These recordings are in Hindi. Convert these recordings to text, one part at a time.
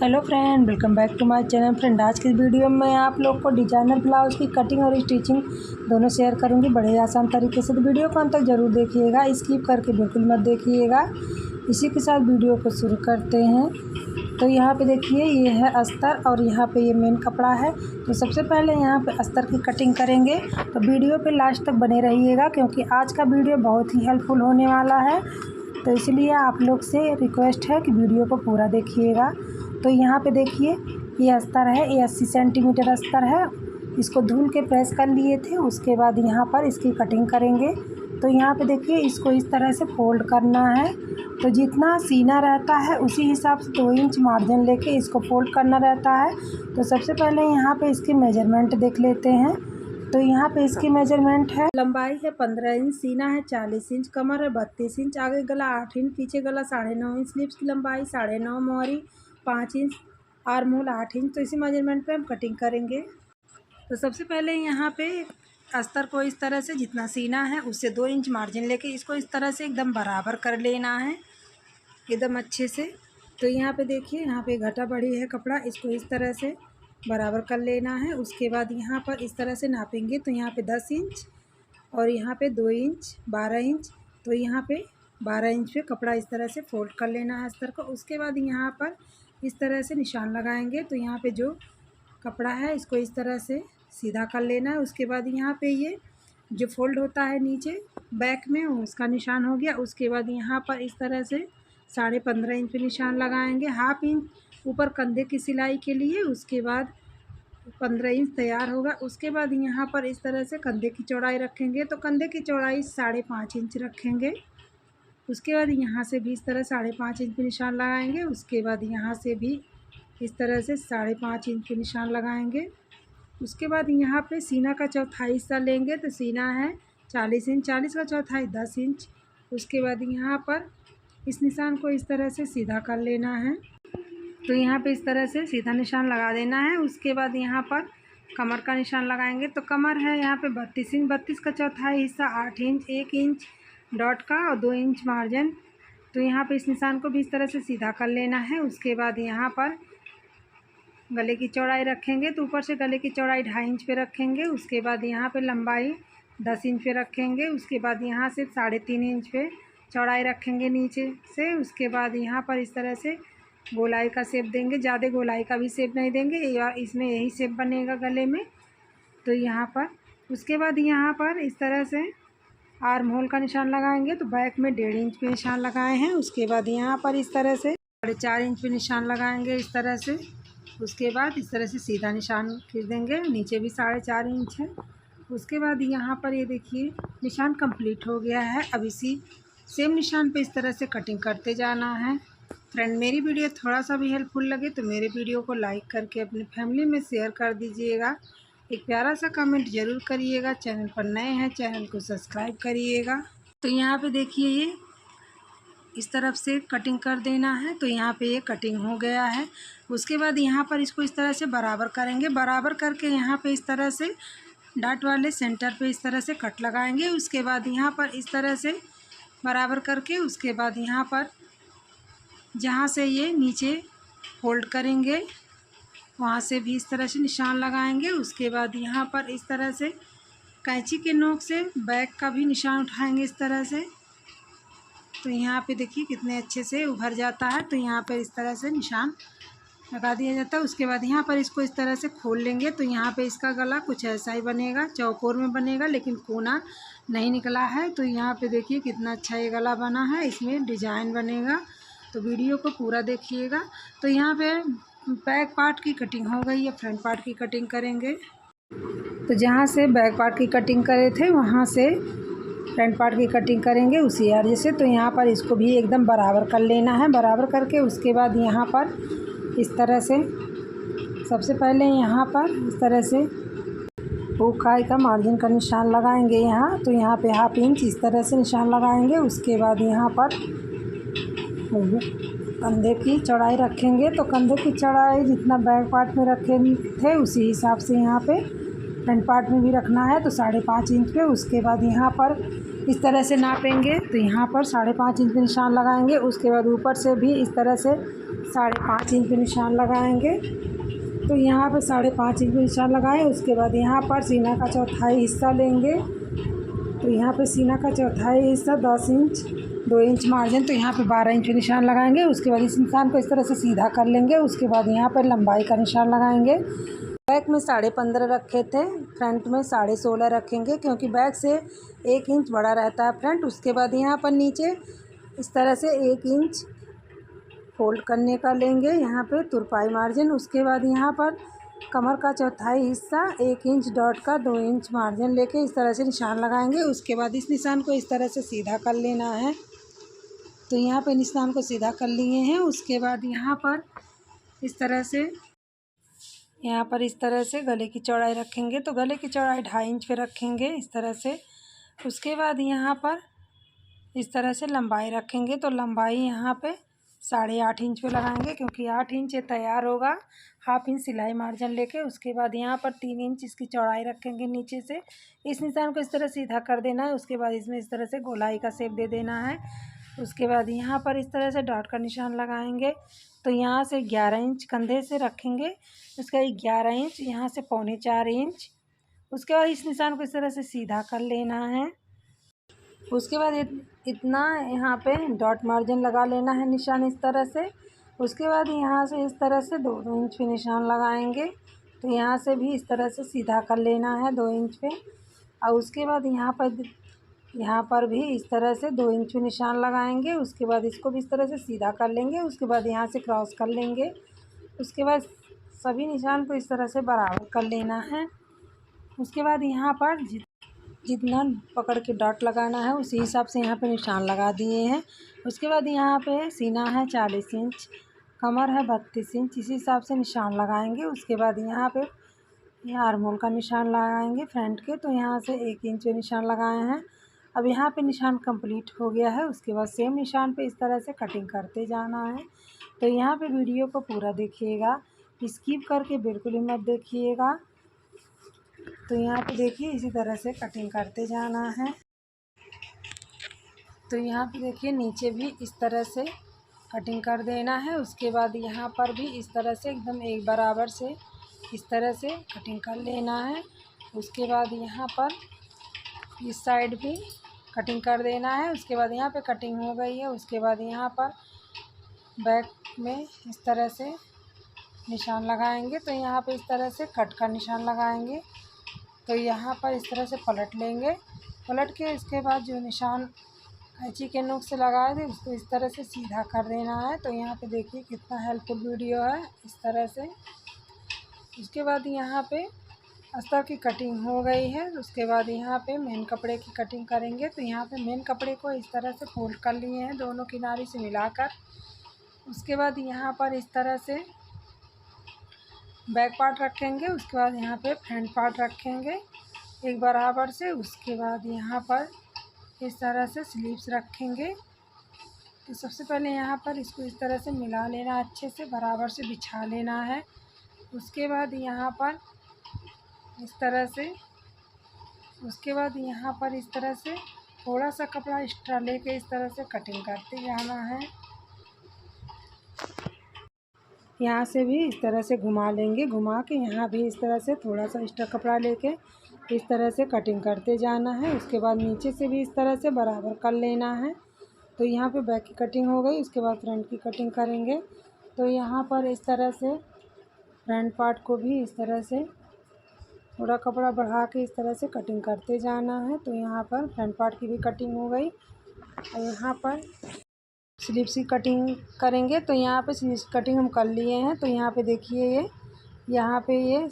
Hello friend, welcome back to my channel. Friend, आज की वीडियो में आप लोग को डिजाइनर ब्लाउज़ की कटिंग और स्टिचिंग दोनों शेयर करूंगी बड़े आसान तरीके से। तो वीडियो को अंत तक ज़रूर देखिएगा, स्किप करके बिल्कुल मत देखिएगा। इसी के साथ वीडियो को शुरू करते हैं। तो यहाँ पे देखिए, ये है अस्तर और यहाँ पे ये मेन कपड़ा है। तो सबसे पहले यहाँ पे अस्तर की कटिंग करेंगे। तो वीडियो पे लास्ट तक बने रहिएगा, क्योंकि आज का वीडियो बहुत ही हेल्पफुल होने वाला है। तो इसलिए आप लोग से रिक्वेस्ट है कि वीडियो को पूरा देखिएगा। तो यहाँ पे देखिए, ये अस्तर है, ये 80 सेंटीमीटर अस्तर है। इसको धुल के प्रेस कर लिए थे। उसके बाद यहाँ पर इसकी कटिंग करेंगे। तो यहाँ पे देखिए, इसको इस तरह से फोल्ड करना है। तो जितना सीना रहता है उसी हिसाब से 2 इंच मार्जिन लेके इसको फोल्ड करना रहता है। तो सबसे पहले यहाँ पे इसकी मेजरमेंट देख लेते हैं। तो यहाँ पे इसकी मेजरमेंट है, लंबाई है 15 इंच, सीना है 40 इंच, कमर है 32 इंच, आगे गला 8 इंच, पीछे गला 9.5 इंच, स्लीव्स की लंबाई 9.5, मोहरी 5 इंच, आर्म होल 8 इंच। तो इसी मेजरमेंट पे हम कटिंग करेंगे। तो सबसे पहले यहाँ पे अस्तर को इस तरह से जितना सीना है उससे 2 इंच मार्जिन लेके इसको इस तरह से एकदम बराबर कर लेना है, एकदम अच्छे से। तो यहाँ पे देखिए, यहाँ पे घटा बढ़ी है कपड़ा, इसको इस तरह से बराबर कर लेना है। उसके बाद यहाँ पर इस तरह से नापेंगे। तो यहाँ पे 10 इंच और यहाँ पे 2 इंच 12 इंच। तो यहाँ पे 12 इंच पे कपड़ा इस तरह से फोल्ड कर लेना है अस्तर को। उसके बाद यहाँ पर इस तरह से निशान लगाएंगे। तो यहाँ पे जो कपड़ा है इसको इस तरह से सीधा कर लेना है। उसके बाद यहाँ पे ये जो फोल्ड होता है नीचे बैक में, उसका निशान हो गया। उसके बाद यहाँ पर इस तरह से 15.5 इंच पे निशान लगाएंगे, 1/2 इंच ऊपर कंधे की सिलाई के लिए। उसके बाद 15 इंच तैयार होगा। उसके बाद यहाँ पर इस तरह से कंधे की चौड़ाई रखेंगे। तो कंधे की चौड़ाई 5.5 इंच रखेंगे। उसके बाद यहाँ से भी इस तरह 5.5 इंच पे निशान लगाएंगे। उसके बाद यहाँ से भी इस तरह से 5.5 इंच पे निशान लगाएंगे। उसके बाद यहाँ पे सीना का चौथाई हिस्सा लेंगे। तो सीना है 40 इंच, 40 का चौथाई 10 इंच। उसके बाद यहाँ पर इस निशान को इस तरह से सीधा कर लेना है। तो यहाँ पे इस तरह से सीधा निशान लगा देना है। उसके बाद यहाँ पर कमर का निशान लगाएंगे। तो कमर है यहाँ पे 32 इंच, 32 का चौथाई हिस्सा 8 इंच, 1 इंच डॉट का और 2 इंच मार्जिन। तो यहाँ पे इस निशान को भी इस तरह से सीधा कर लेना है। उसके बाद यहाँ पर गले की चौड़ाई रखेंगे। तो ऊपर से गले की चौड़ाई 2.5 इंच पे रखेंगे। उसके बाद यहाँ पे लंबाई 10 इंच पे रखेंगे। उसके बाद यहाँ से 3.5 इंच पे चौड़ाई रखेंगे नीचे से। उसके बाद यहाँ पर इस तरह से गोलाई का शेप देंगे, ज़्यादा गोलाई का भी शेप नहीं देंगे, या इसमें यही शेप बनेगा गले में। तो यहाँ पर उसके बाद यहाँ पर इस तरह से आर्म होल का निशान लगाएंगे। तो बैक में 1.5 इंच पे निशान लगाए हैं। उसके बाद यहाँ पर इस तरह से 4.5 इंच पे निशान लगाएंगे इस तरह से। उसके बाद इस तरह से सीधा निशान खींच देंगे, नीचे भी 4.5 इंच है। उसके बाद यहाँ पर ये देखिए, निशान कंप्लीट हो गया है। अब इसी सेम निशान पे इस तरह से कटिंग करते जाना है। फ्रेंड, मेरी वीडियो थोड़ा सा भी हेल्पफुल लगे तो मेरे वीडियो को लाइक करके अपनी फैमिली में शेयर कर दीजिएगा। एक प्यारा सा कमेंट ज़रूर करिएगा। चैनल पर नए हैं, चैनल को सब्सक्राइब करिएगा। तो यहाँ पे देखिए, ये इस तरफ से कटिंग कर देना है। तो यहाँ पे ये कटिंग हो गया है। उसके बाद यहाँ पर इसको इस तरह से बराबर करेंगे। बराबर करके यहाँ पे इस तरह से डॉट वाले सेंटर पे इस तरह से कट लगाएंगे। उसके बाद यहाँ पर इस तरह से बराबर करके उसके बाद यहाँ पर जहाँ से ये नीचे फोल्ड करेंगे वहाँ से भी इस तरह से निशान लगाएंगे। उसके बाद यहाँ पर इस तरह से कैंची के नोक से बैक का भी निशान उठाएंगे इस तरह से। तो यहाँ पे देखिए कितने अच्छे से उभर जाता है। तो यहाँ पर इस तरह से निशान लगा दिया जाता है। उसके बाद यहाँ पर इसको इस तरह से खोल लेंगे। तो यहाँ पे इसका गला कुछ ऐसा ही बनेगा, चौकोर में बनेगा, लेकिन कोना नहीं निकला है। तो यहाँ पे देखिए कितना अच्छा ये गला बना है, इसमें डिजाइन बनेगा। तो वीडियो को पूरा देखिएगा। तो यहाँ पे बैक पार्ट की कटिंग हो गई है, फ्रंट पार्ट की कटिंग करेंगे। तो जहाँ से बैक पार्ट की कटिंग करे थे वहाँ से फ्रंट पार्ट की कटिंग करेंगे उसी एरिया से। तो यहाँ पर इसको भी एकदम बराबर कर लेना है। बराबर करके उसके बाद यहाँ पर इस तरह से सबसे पहले यहाँ पर इस तरह से हुकाई का मार्जिन का निशान लगाएंगे यहाँ। तो यहाँ पे 1/2 इंच इस तरह से निशान लगाएंगे। उसके बाद यहाँ पर कंधे की चौड़ाई रखेंगे। तो कंधे की चौड़ाई जितना बैक पार्ट में रखे थे उसी हिसाब से यहाँ पे फ्रंट पार्ट में भी रखना है। तो 5.5 इंच पे। उसके बाद यहाँ पर इस तरह से नापेंगे तो यहाँ पर 5.5 इंच पे निशान लगाएंगे। उसके बाद ऊपर से भी इस तरह से 5.5 इंच पे निशान लगाएंगे। तो यहाँ पर 5.5 इंच पे निशान लगाएं। उसके बाद यहाँ पर सीना का चौथाई हिस्सा लेंगे। तो यहाँ पे सीना का चौथाई हिस्सा 10 इंच 2 इंच मार्जिन, तो यहाँ पे 12 इंच पे निशान लगाएंगे। उसके बाद इस निशान को इस तरह से सीधा कर लेंगे। उसके बाद यहाँ पर लंबाई का निशान लगाएंगे। बैक में 15.5 रखे थे, फ्रंट में 16.5 रखेंगे, क्योंकि बैक से 1 इंच बड़ा रहता है फ्रंट। उसके बाद यहाँ पर नीचे इस तरह से 1 इंच फोल्ड करने का लेंगे यहाँ पे तुरपाई मार्जिन। उसके बाद यहाँ पर कमर का चौथाई हिस्सा 1 इंच डॉट का 2 इंच मार्जिन लेके इस तरह से निशान लगाएंगे। उसके बाद इस निशान को इस तरह से सीधा कर लेना है। तो यहाँ पे निशान को सीधा कर लिए हैं। उसके बाद यहाँ पर इस तरह से गले की चौड़ाई रखेंगे। तो गले की चौड़ाई 2.5 इंच पे रखेंगे इस तरह से। उसके बाद यहाँ पर इस तरह से लंबाई रखेंगे। तो लंबाई यहाँ पे 8.5 इंच पे लगाएंगे, क्योंकि 8 इंच ये तैयार होगा 1/2 इंच सिलाई मार्जिन लेके। उसके बाद यहाँ पर 3 इंच इसकी चौड़ाई रखेंगे नीचे से। इस निशान को इस तरह सीधा कर देना है। उसके बाद इसमें इस तरह से गोलाई का शेप दे देना है। उसके बाद यहाँ पर इस तरह से डॉट का निशान लगाएंगे। तो यहाँ से 11 इंच कंधे से रखेंगे। उसका 11 इंच यहाँ से 3.25 इंच। उसके बाद इस निशान को इस तरह से सीधा कर लेना है। उसके बाद इतना यहाँ पे डॉट मार्जिन लगा लेना है निशान इस तरह से। उसके बाद यहाँ से इस तरह से 2 इंच पे निशान लगाएंगे। तो यहाँ से भी इस तरह से सीधा कर लेना है 2 इंच पे। और उसके बाद यहाँ पर भी इस तरह से 2 इंच पे निशान लगाएंगे। उसके बाद इसको भी इस तरह से सीधा कर लेंगे। उसके बाद यहाँ से क्रॉस कर लेंगे। उसके बाद सभी निशान को इस तरह से बराबर कर लेना है। उसके बाद यहाँ पर जितना पकड़ के डॉट लगाना है उसी हिसाब से यहाँ पे निशान लगा दिए हैं। उसके बाद यहाँ पे सीना है 40 इंच, कमर है 32 इंच, इसी हिसाब से निशान लगाएंगे। उसके बाद यहाँ पे आर्म होल का निशान लगाएंगे फ्रंट के। तो यहाँ से 1 इंच पे निशान लगाए हैं। अब यहाँ पे निशान कंप्लीट हो गया है। उसके बाद सेम निशान पे इस तरह से कटिंग करते जाना है। तो यहाँ पे वीडियो को पूरा देखिएगा, स्किप करके बिल्कुल ही मत देखिएगा। तो यहाँ पे देखिए इसी तरह से कटिंग करते जाना है। तो यहाँ पे देखिए नीचे भी इस तरह से कटिंग कर देना है। उसके बाद यहाँ पर भी इस तरह से एकदम एक बराबर से इस तरह से कटिंग कर लेना है। उसके बाद यहाँ पर इस साइड भी कटिंग कर देना है। उसके बाद यहाँ पे कटिंग हो गई है। उसके बाद यहाँ पर बैक में इस तरह से निशान लगाएंगे। तो यहाँ पे इस तरह से कट का निशान लगाएंगे। तो यहाँ पर इस तरह से पलट लेंगे। पलट के इसके बाद जो निशान कैंची के नोक से लगाए थे उसको इस तरह से सीधा कर देना है। तो यहाँ पे देखिए कितना हेल्पफुल वीडियो है इस तरह से। उसके बाद यहाँ पे अस्तर की कटिंग हो गई है। उसके बाद यहाँ पे मेन कपड़े की कटिंग करेंगे। तो यहाँ पे मेन कपड़े को इस तरह से फोल्ड कर लिए हैं दोनों किनारे से मिलाकर। उसके बाद यहाँ पर इस तरह से बैक पार्ट रखेंगे। उसके बाद यहाँ पे फ्रंट पार्ट रखेंगे एक बराबर से। उसके बाद यहाँ पर इस तरह से स्लीव्स रखेंगे। तो सबसे पहले यहाँ पर इसको इस तरह से मिला लेना, अच्छे से बराबर से बिछा लेना है। उसके बाद यहाँ पर इस तरह से, उसके बाद यहाँ पर इस तरह से थोड़ा सा कपड़ा एक्स्ट्रा लेके इस तरह से कटिंग करते जाना है। यहाँ से भी इस तरह से घुमा लेंगे, घुमा के यहाँ भी इस तरह से थोड़ा सा एक्स्ट्रा कपड़ा लेके इस तरह से कटिंग करते जाना है। उसके बाद नीचे से भी इस तरह से बराबर कर लेना है। तो यहाँ पे बैक की कटिंग हो गई। उसके बाद फ्रंट की कटिंग करेंगे। तो यहाँ पर इस तरह से फ्रंट पार्ट को भी इस तरह से थोड़ा कपड़ा बढ़ा के इस तरह से कटिंग करते जाना है। तो यहाँ पर फ्रंट पार्ट की भी कटिंग हो गई। और यहाँ पर स्लीव्स की कटिंग करेंगे। तो यहाँ पे स्लीव्स की कटिंग हम कर लिए हैं। तो यहाँ पे देखिए यहाँ पे ये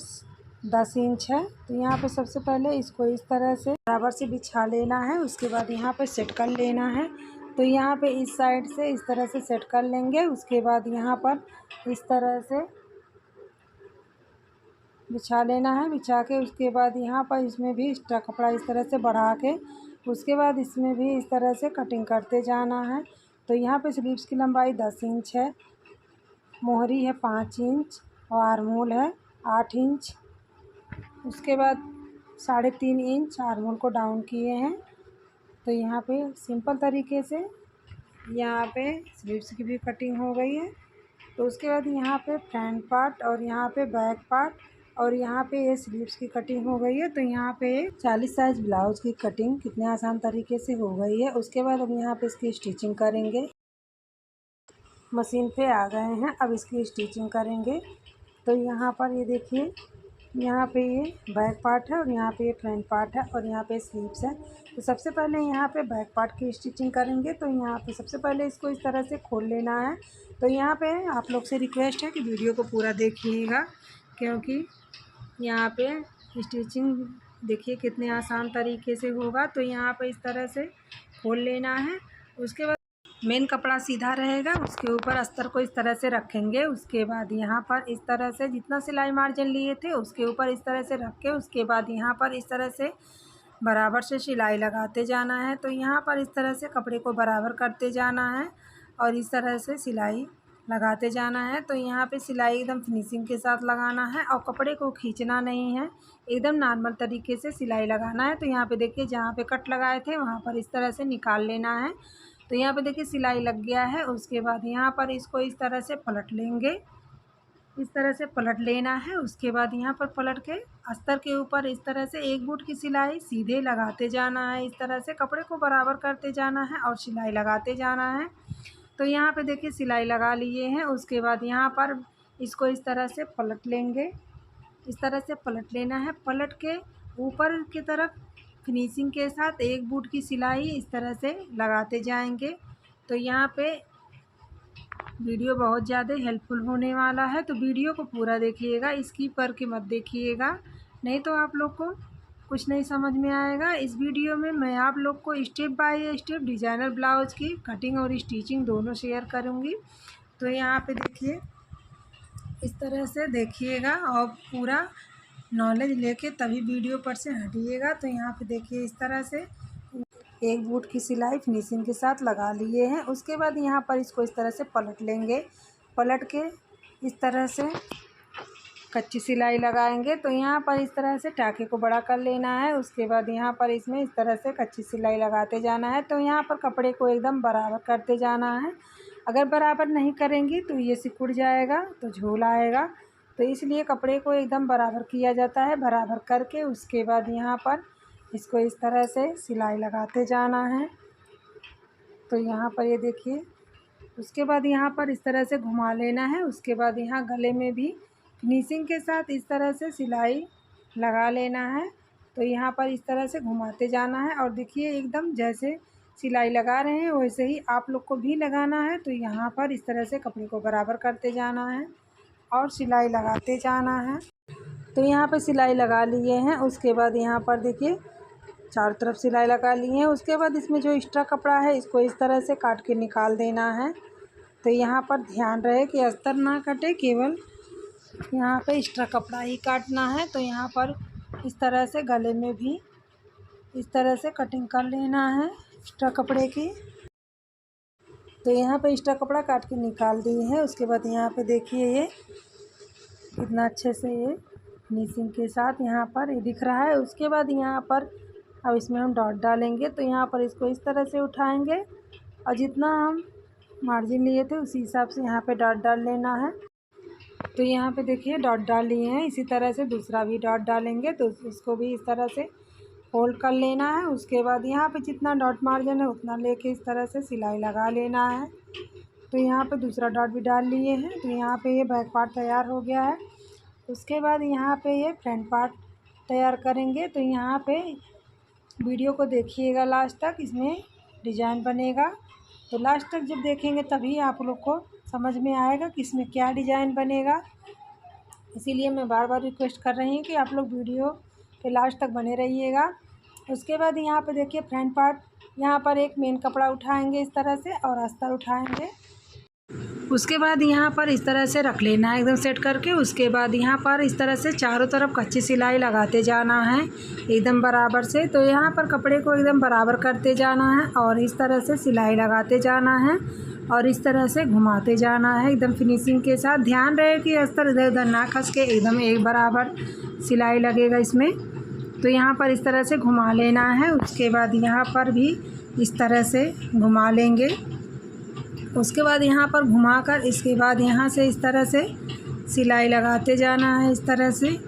10 इंच है। तो यहाँ पे सबसे पहले इसको इस तरह से बराबर से बिछा लेना है। उसके बाद यहाँ पे सेट कर लेना है। तो यहाँ पे इस साइड से इस तरह से सेट कर लेंगे। उसके बाद यहाँ पर इस तरह से बिछा लेना है। बिछा के उसके बाद यहाँ पर इसमें भी एक्स्ट्रा कपड़ा इस तरह से बढ़ा के उसके बाद इसमें भी इस तरह से कटिंग करते जाना है। तो यहाँ पे स्लीव्स की लंबाई 10 इंच है, मोहरी है 5 इंच और आर्म होल है 8 इंच। उसके बाद 3.5 इंच आर्म होल को डाउन किए हैं। तो यहाँ पे सिंपल तरीके से यहाँ पे स्लीव्स की भी कटिंग हो गई है। तो उसके बाद यहाँ पे फ्रंट पार्ट और यहाँ पे बैक पार्ट और यहाँ पे ये स्लीव्स की कटिंग हो गई है। तो यहाँ पे 40 साइज़ ब्लाउज की कटिंग कितने आसान तरीके से हो गई है। उसके बाद अब यहाँ पे इसकी स्टिचिंग करेंगे। मशीन पे आ गए हैं, अब इसकी स्टिचिंग करेंगे। तो यहाँ पर ये देखिए, यहाँ पे ये बैक पार्ट है और यहाँ पे ये फ्रंट पार्ट है और यहाँ पे स्लीव्स है। तो सबसे पहले यहाँ पे बैक पार्ट की स्टिचिंग करेंगे। तो यहाँ पे सबसे पहले इसको इस तरह से खोल लेना है। तो यहाँ पे आप लोग से रिक्वेस्ट है कि वीडियो को पूरा देखिएगा, क्योंकि यहाँ पे स्टिचिंग देखिए कितने आसान तरीके से होगा। तो यहाँ पे इस तरह से खोल लेना है। उसके बाद मेन कपड़ा सीधा रहेगा, उसके ऊपर अस्तर को इस तरह से रखेंगे। उसके बाद यहाँ पर इस तरह से जितना सिलाई मार्जिन लिए थे उसके ऊपर इस तरह से रख के उसके बाद यहाँ पर इस तरह से बराबर से सिलाई लगाते जाना है। तो यहाँ पर इस तरह से कपड़े को बराबर करते जाना है और इस तरह से सिलाई लगाते जाना है। तो यहाँ पे सिलाई एकदम फिनिशिंग के साथ लगाना है और कपड़े को खींचना नहीं है, एकदम नॉर्मल तरीके से सिलाई लगाना है। तो यहाँ पे देखिए, जहाँ पे कट लगाए थे वहाँ पर इस तरह से निकाल लेना है। तो यहाँ पे देखिए सिलाई लग गया है। उसके बाद यहाँ पर इसको इस तरह से पलट लेंगे, इस तरह से पलट लेना है। उसके बाद यहाँ पर पलट के अस्तर के ऊपर इस तरह से एक बूट की सिलाई सीधे लगाते जाना है। इस तरह से कपड़े को बराबर करते जाना है और सिलाई लगाते जाना है। तो यहाँ पे देखिए सिलाई लगा लिए हैं। उसके बाद यहाँ पर इसको इस तरह से पलट लेंगे, इस तरह से पलट लेना है। पलट के ऊपर की तरफ फिनिशिंग के साथ एक बूट की सिलाई इस तरह से लगाते जाएंगे। तो यहाँ पे वीडियो बहुत ज़्यादा हेल्पफुल होने वाला है, तो वीडियो को पूरा देखिएगा, स्किप करके मत देखिएगा, नहीं तो आप लोग को कुछ नहीं समझ में आएगा। इस वीडियो में मैं आप लोग को step by step designer blouse की कटिंग और स्टिचिंग दोनों शेयर करूँगी। तो यहाँ पे देखिए, इस तरह से देखिएगा और पूरा नॉलेज लेके तभी वीडियो पर से हटिएगा। तो यहाँ पे देखिए, इस तरह से एक बूट की सिलाई फिनिशिंग के साथ लगा लिए हैं। उसके बाद यहाँ पर इसको इस तरह से पलट लेंगे, पलट के इस तरह से कच्ची सिलाई लगाएंगे। तो यहाँ पर इस तरह से टाके को बड़ा कर लेना है। उसके बाद यहाँ पर इसमें इस तरह से कच्ची सिलाई लगाते जाना है। तो यहाँ पर कपड़े को एकदम बराबर करते जाना है। अगर बराबर नहीं करेंगी तो ये सिकुड़ जाएगा, तो झोल आएगा। तो इसलिए कपड़े को एकदम बराबर किया जाता है। बराबर करके उसके बाद यहाँ पर इसको इस तरह से सिलाई लगाते जाना है। तो यहाँ पर ये देखिए, उसके बाद यहाँ पर इस तरह से घुमा लेना है। उसके बाद यहाँ गले में भी फिनिशिंग के साथ इस तरह से सिलाई लगा लेना है। तो यहाँ पर इस तरह से घुमाते जाना है और देखिए एकदम जैसे सिलाई लगा रहे हैं वैसे ही आप लोग को भी लगाना है। तो यहाँ पर इस तरह से कपड़े को बराबर करते जाना है और सिलाई लगाते जाना है। तो यहाँ पर सिलाई लगा लिए हैं। उसके बाद यहाँ पर देखिए चारों तरफ सिलाई लगा ली है। उसके बाद इसमें जो एक्स्ट्रा कपड़ा है इसको इस तरह से काट के निकाल देना है। तो यहाँ पर ध्यान रहे कि अस्तर ना कटे, केवल यहाँ पे एक्स्ट्रा कपड़ा ही काटना है। तो यहाँ पर इस तरह से गले में भी इस तरह से कटिंग कर लेना है एक्स्ट्रा कपड़े की। तो यहाँ पे एक्स्ट्रा कपड़ा काट के निकाल दिए हैं। उसके बाद यहाँ पे देखिए ये कितना अच्छे से ये फिनिशिंग के साथ यहाँ पर ये दिख रहा है। उसके बाद यहाँ पर अब इसमें हम डॉट डालेंगे। तो यहाँ पर इसको इस तरह से उठाएंगे और जितना हम मार्जिन लिए थे उसी हिसाब से यहाँ पे डॉट डाल लेना है। तो यहाँ पे देखिए डॉट डाल लिए हैं। इसी तरह से दूसरा भी डॉट डालेंगे। तो इसको भी इस तरह से फोल्ड कर लेना है। उसके बाद यहाँ पे जितना डॉट मार्जिन है उतना लेके इस तरह से सिलाई लगा लेना है। तो यहाँ पे दूसरा डॉट भी डाल लिए हैं। तो यहाँ पे ये बैक पार्ट तैयार हो गया है। उसके बाद यहाँ पे ये फ्रंट पार्ट तैयार करेंगे। तो यहाँ पे वीडियो को देखिएगा लास्ट तक, इसमें डिज़ाइन बनेगा। तो लास्ट तक जब देखेंगे तभी आप लोग को समझ में आएगा कि इसमें क्या डिज़ाइन बनेगा। इसीलिए मैं बार बार रिक्वेस्ट कर रही हूँ कि आप लोग वीडियो के लास्ट तक बने रहिएगा। उसके बाद यहाँ पे देखिए फ्रंट पार्ट, यहाँ पर एक मेन कपड़ा उठाएंगे इस तरह से और अस्तर उठाएंगे। उसके बाद यहाँ पर इस तरह से रख लेना है एकदम सेट करके। उसके बाद यहाँ पर इस तरह से चारों तरफ कच्ची सिलाई लगाते जाना है एकदम बराबर से। तो यहाँ पर कपड़े को एकदम बराबर करते जाना है और इस तरह से सिलाई लगाते जाना है और इस तरह से घुमाते जाना है एकदम फिनिशिंग के साथ। ध्यान रहे कि अस्तर इधर उधर ना खस के एकदम एक बराबर सिलाई लगेगा इसमें। तो यहाँ पर इस तरह से घुमा लेना है। उसके बाद यहाँ पर भी इस तरह से घुमा लेंगे। उसके बाद यहाँ पर घुमाकर इसके बाद यहाँ से इस तरह से सिलाई लगाते जाना है इस तरह से।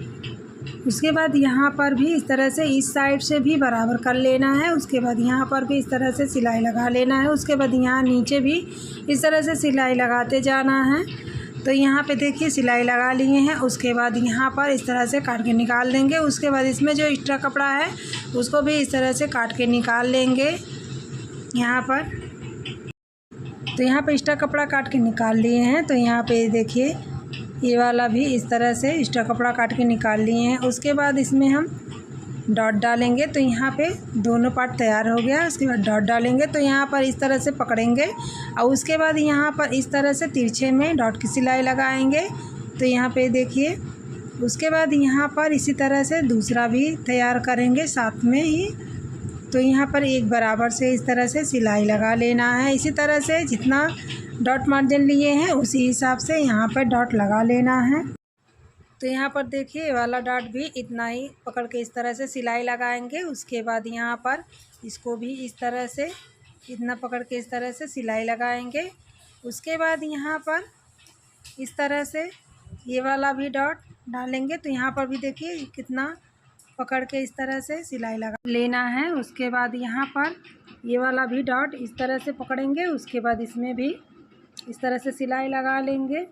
उसके बाद यहाँ पर भी इस तरह से इस साइड से भी बराबर कर लेना है। उसके बाद यहाँ पर भी इस तरह से सिलाई लगा लेना है। उसके बाद यहाँ नीचे भी इस तरह से सिलाई लगाते जाना है। तो यहाँ पे देखिए सिलाई लगा लिए हैं। उसके बाद यहाँ पर इस तरह से काट के निकाल देंगे। उसके बाद इसमें जो एक्स्ट्रा कपड़ा है उसको भी इस तरह से काट के निकाल लेंगे यहाँ पर। तो यहाँ पे एक्स्ट्रा कपड़ा काट के निकाल लिए हैं। तो यहाँ पे देखिए ये वाला भी इस तरह से एक्स्ट्रा कपड़ा काट के निकाल लिए हैं। उसके बाद इसमें हम डॉट डालेंगे। तो यहाँ पे दोनों पार्ट तैयार हो गया। उसके बाद डॉट डालेंगे। तो यहाँ पर इस तरह से पकड़ेंगे और उसके बाद यहाँ पर इस तरह से तिरछे में डॉट की सिलाई लगाएंगे। तो यहाँ पे देखिए उसके बाद यहाँ पर इसी तरह से दूसरा भी तैयार करेंगे साथ में ही। तो यहाँ पर एक बराबर से इस तरह से सिलाई लगा लेना है। इसी तरह से जितना डॉट मार्जिन लिए हैं उसी हिसाब से यहाँ पर डॉट लगा लेना है। तो यहाँ पर देखिए ये वाला डॉट भी इतना ही पकड़ के इस तरह से सिलाई लगाएंगे। उसके बाद यहाँ पर इसको भी इस तरह से इतना पकड़ के इस तरह से सिलाई लगाएंगे। उसके बाद यहाँ पर इस तरह से ये वाला भी डॉट डालेंगे। तो यहाँ पर भी देखिए कितना पकड़ के इस तरह से सिलाई लगा लेना है। उसके बाद यहाँ पर ये वाला भी डॉट इस तरह से पकड़ेंगे। उसके बाद इसमें भी इस तरह से सिलाई लगा लेंगे।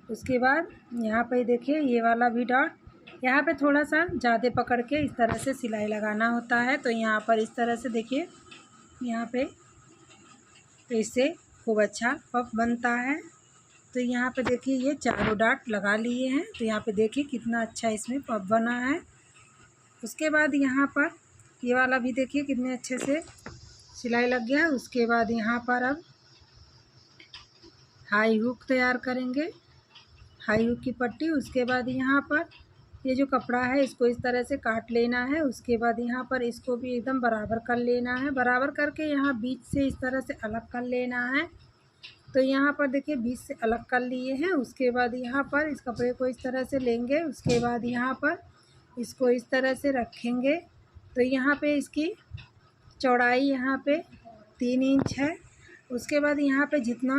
उसके बाद यहाँ पे देखिए ये वाला भी डॉट यहाँ पे थोड़ा सा ज़्यादा पकड़ के इस तरह से सिलाई लगाना होता है। तो यहाँ पर इस तरह से देखिए यहाँ पे तो इससे खूब अच्छा पफ बनता है। तो यहाँ पे देखिए ये चारों डॉट लगा लिए हैं। तो यहाँ पे देखिए कितना अच्छा इसमें पफ बना है। उसके बाद यहाँ पर ये वाला भी देखिए कितने अच्छे से सिलाई लग गया है। उसके बाद यहाँ पर अब हाई हुक तैयार करेंगे, हाई हुक की पट्टी। उसके बाद यहाँ पर ये जो कपड़ा है इसको इस तरह से काट लेना है। उसके बाद यहाँ पर इसको भी एकदम बराबर कर लेना है। बराबर करके यहाँ बीच से इस तरह से अलग कर लेना है। तो यहाँ पर देखिए बीच से अलग कर लिए हैं। उसके बाद यहाँ पर इस कपड़े को इस तरह से लेंगे। उसके बाद यहाँ पर इसको इस तरह से रखेंगे। तो यहाँ पे इसकी चौड़ाई यहाँ पे 3 इंच है। उसके बाद यहाँ पे जितना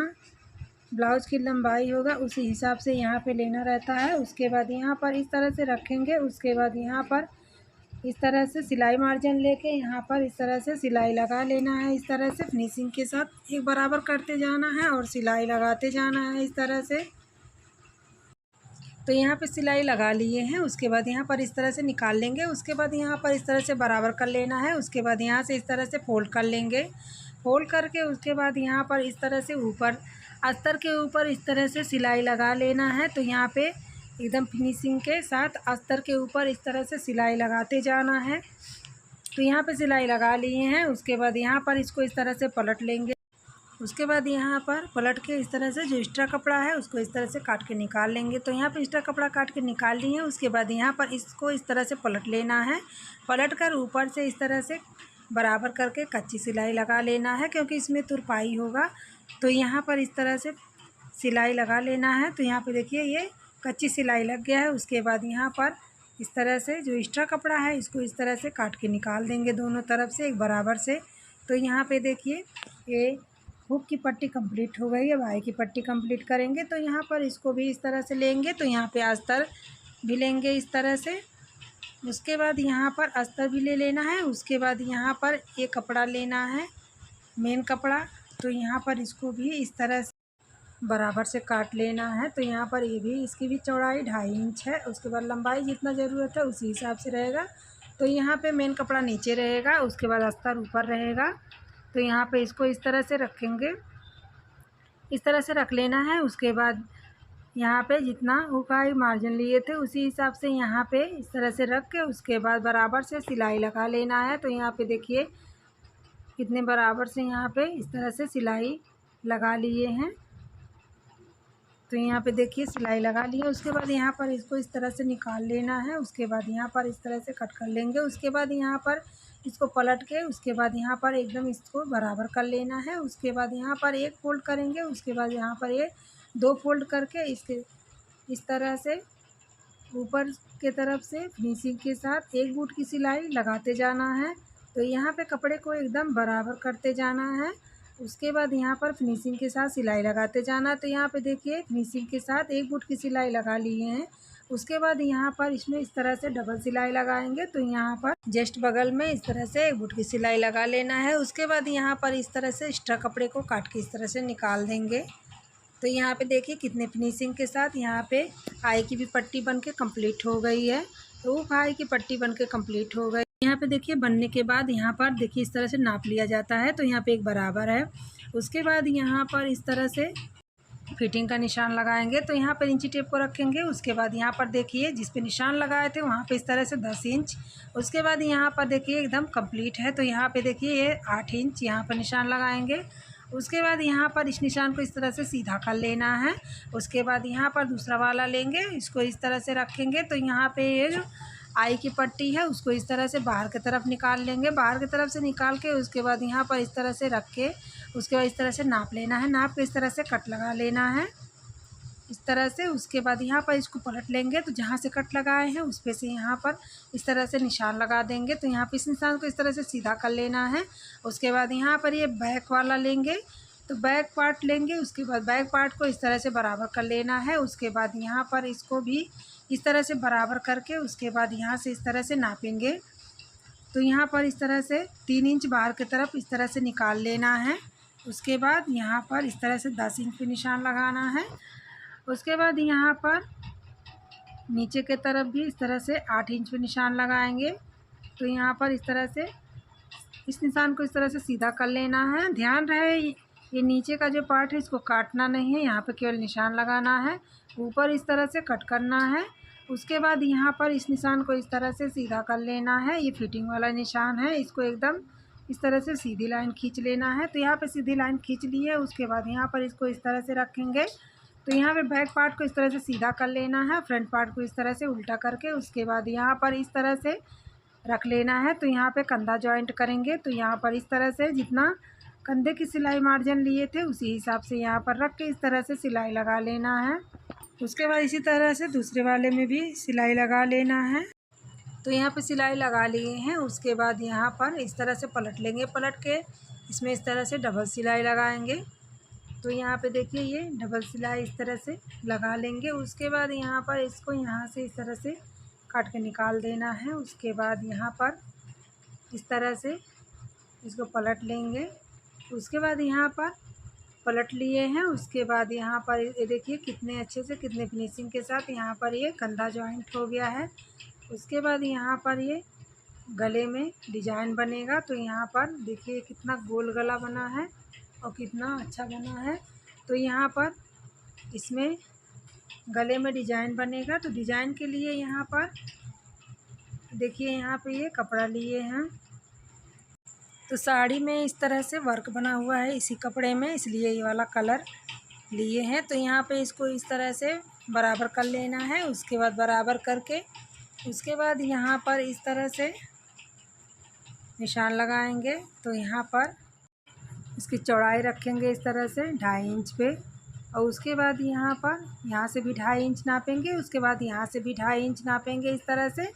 ब्लाउज़ की लंबाई होगा उसी हिसाब से यहाँ पे लेना रहता है। उसके बाद यहाँ पर इस तरह से रखेंगे। उसके बाद यहाँ पर इस तरह से सिलाई मार्जिन लेके यहाँ पर इस तरह से सिलाई लगा लेना है। इस तरह से फिनिशिंग के साथ एक बराबर करते जाना है और सिलाई लगाते जाना है इस तरह से। तो यहाँ पे सिलाई लगा लिए हैं। उसके बाद यहाँ पर इस तरह से निकाल लेंगे। उसके बाद यहाँ पर इस तरह से बराबर कर लेना है। उसके बाद यहाँ से इस तरह से फोल्ड कर लेंगे। फोल्ड करके उसके बाद यहाँ पर इस तरह से ऊपर अस्तर के ऊपर इस तरह से सिलाई लगा लेना है। तो यहाँ पे एकदम फिनिशिंग के साथ अस्तर के ऊपर इस तरह से सिलाई लगाते जाना है। तो यहाँ पे सिलाई लगा लिए हैं। उसके बाद यहाँ पर इसको इस तरह से पलट लेंगे। उसके बाद यहाँ पर पलट के इस तरह से जो एक्स्ट्रा कपड़ा है उसको इस तरह से काट के निकाल लेंगे। तो यहाँ पे एक्स्ट्रा कपड़ा काट के निकाल लिए। उसके बाद यहाँ पर इसको इस तरह से पलट लेना है। पलट कर ऊपर से इस तरह से बराबर करके कच्ची सिलाई लगा लेना है, क्योंकि इसमें तुरपाई होगा। तो यहाँ पर इस तरह से सिलाई लगा लेना है। तो यहाँ पे देखिए ये कच्ची सिलाई लग गया है। उसके बाद यहाँ पर इस तरह से जो एक्स्ट्रा कपड़ा है इसको इस तरह से काट के निकाल देंगे दोनों तरफ से एक बराबर से। तो यहाँ पे देखिए ये हुक की पट्टी कंप्लीट हो गई। अब आई की पट्टी कंप्लीट करेंगे। तो यहाँ पर इसको भी इस तरह से लेंगे। तो यहाँ पे अस्तर भी लेंगे इस तरह से। उसके बाद यहाँ पर अस्तर भी ले लेना है। उसके बाद यहाँ पर एक कपड़ा लेना है, मेन कपड़ा। तो यहाँ पर इसको भी इस तरह से बराबर से काट लेना है। तो यहाँ पर ये भी इसकी भी चौड़ाई 2.5 इंच है। उसके बाद लंबाई जितना ज़रूरत है उसी हिसाब से रहेगा। तो यहाँ पे मेन कपड़ा नीचे रहेगा, उसके बाद अस्तर ऊपर रहेगा। तो यहाँ पे इसको इस तरह से रखेंगे, इस तरह से रख लेना है। उसके बाद यहाँ पे जितना हुकाई मार्जिन लिए थे उसी हिसाब से यहाँ पे इस तरह से रख के उसके बाद बराबर से सिलाई लगा लेना है। तो यहाँ पे देखिए कितने बराबर से यहाँ पे इस तरह से सिलाई लगा लिए हैं। तो यहाँ पे देखिए सिलाई लगा ली है। उसके बाद यहाँ पर इसको इस तरह से निकाल लेना है। उसके बाद यहाँ पर इस तरह से कट कर लेंगे। उसके बाद यहाँ पर इसको पलट के उसके बाद यहाँ पर एकदम इसको बराबर कर लेना है। उसके बाद यहाँ पर एक फोल्ड करेंगे। उसके बाद यहाँ पर ये 2 फोल्ड करके इसके इस तरह से ऊपर के तरफ से फिनिशिंग के साथ एक बूट की सिलाई लगाते जाना है। तो यहाँ पे कपड़े को एकदम बराबर करते जाना है। उसके बाद यहाँ पर फिनिशिंग के साथ सिलाई लगाते जाना। तो यहाँ पे देखिए फिनिशिंग के साथ एक बूट की सिलाई लगा लिए हैं। उसके बाद यहाँ पर इसमें इस तरह से डबल सिलाई लगाएंगे। तो यहाँ पर जस्ट बगल में इस तरह से एक बूट की सिलाई लगा लेना है। उसके बाद यहाँ पर इस तरह से एक्स्ट्रा कपड़े को काट के इस तरह से निकाल देंगे। तो यहाँ पे देखिए कितने फिनिशिंग के साथ यहाँ पे आई की भी पट्टी बन के कम्प्लीट हो गई है। तो वो आई की पट्टी बन के कम्प्लीट हो गई। यहाँ पे देखिए बनने के बाद यहाँ पर देखिए इस तरह से नाप लिया जाता है। तो यहाँ पे एक बराबर है। उसके बाद यहाँ पर इस तरह से फिटिंग का निशान लगाएंगे। तो यहाँ पर इंची टेप को रखेंगे। उसके बाद यहाँ पर देखिए जिस पे निशान लगाए थे वहाँ पे इस तरह से 10 इंच। उसके बाद यहाँ पर देखिए एकदम कंप्लीट है। तो यहाँ पे देखिए ये 8 इंच यहाँ पर निशान लगाएंगे। उसके बाद यहाँ पर इस निशान को इस तरह से सीधा कर लेना है। उसके बाद यहाँ पर दूसरा वाला लेंगे, इसको इस तरह से रखेंगे। तो यहाँ पे ये जो आई की पट्टी है उसको इस तरह से बाहर की तरफ निकाल लेंगे। बाहर की तरफ से निकाल के उसके बाद यहाँ पर इस तरह से रख के उसके बाद इस तरह से नाप लेना है। नाप के इस तरह से कट लगा लेना है इस तरह से। उसके बाद यहाँ पर इसको पलट लेंगे। तो जहाँ से कट लगाए हैं उस पे से यहाँ पर इस तरह से निशान लगा देंगे। तो यहाँ पे इस निशान को इस तरह से सीधा कर लेना है। उसके बाद यहाँ पर ये बैक वाला लेंगे। तो बैक पार्ट लेंगे। उसके बाद बैक पार्ट को इस तरह से बराबर कर लेना है। उसके बाद यहाँ पर इसको भी इस तरह से बराबर करके उसके बाद यहाँ से इस तरह से नापेंगे। तो यहाँ पर इस तरह से 3 इंच बाहर की तरफ इस तरह से निकाल लेना है। उसके बाद यहाँ पर इस तरह से 10 इंच पे निशान लगाना है। उसके बाद यहाँ पर नीचे के तरफ भी इस तरह से 8 इंच पे निशान लगाएंगे। तो यहाँ पर इस तरह से इस निशान को इस तरह से सीधा कर लेना है। ध्यान रहे ये नीचे का जो पार्ट है इसको काटना नहीं है, यहाँ पे केवल निशान लगाना है। ऊपर इस तरह से कट करना है। उसके बाद यहाँ पर इस निशान को इस तरह से सीधा कर लेना है। ये फिटिंग वाला निशान है, इसको एकदम इस तरह से सीधी लाइन खींच लेना है। तो यहाँ पे सीधी लाइन खींच ली है। उसके बाद यहाँ पर इसको इस तरह से रखेंगे। तो यहाँ पे बैक पार्ट को इस तरह से सीधा कर लेना है, फ्रंट पार्ट को इस तरह से उल्टा करके उसके बाद यहाँ पर इस तरह से रख लेना है। तो यहाँ पे कंधा जॉइंट करेंगे। तो यहाँ पर इस तरह से जितना कंधे की सिलाई मार्जिन लिए थे उसी हिसाब से यहाँ पर रख के इस तरह से सिलाई लगा लेना है। उसके बाद इसी तरह से दूसरे वाले में भी सिलाई लगा लेना है। तो यहाँ पे सिलाई लगा लिए हैं। उसके बाद यहाँ पर इस तरह से पलट लेंगे। पलट के इसमें इस तरह से डबल सिलाई लगाएंगे। तो यहाँ पे देखिए ये डबल सिलाई इस तरह से लगा लेंगे। उसके बाद यहाँ पर इसको यहाँ से इस तरह से काट के निकाल देना है। उसके बाद यहाँ पर इस तरह से इसको पलट लेंगे। उसके बाद यहाँ पर पलट लिए हैं। उसके बाद यहाँ पर ये देखिए कितने अच्छे से कितने फिनिशिंग के साथ यहाँ पर ये कंधा जॉइंट हो गया है। उसके बाद यहाँ पर ये गले में डिजाइन बनेगा। तो यहाँ पर देखिए कितना गोल गला बना है और कितना अच्छा बना है। तो यहाँ पर इसमें गले में डिजाइन बनेगा। तो डिजाइन के लिए यहाँ पर देखिए यहाँ पे ये कपड़ा लिए हैं। तो साड़ी में इस तरह से वर्क बना हुआ है इसी कपड़े में, इसलिए ये वाला कलर लिए हैं। तो यहाँ पे इसको इस तरह से बराबर कर लेना है। उसके बाद बराबर करके उसके बाद यहाँ पर इस तरह से निशान लगाएंगे। तो यहाँ पर इसकी चौड़ाई रखेंगे इस तरह से 2.5 इंच पे। और उसके बाद यहाँ पर यहाँ से भी 2.5 इंच नापेंगे। उसके बाद यहाँ से भी 2.5 इंच नापेंगे इस तरह से।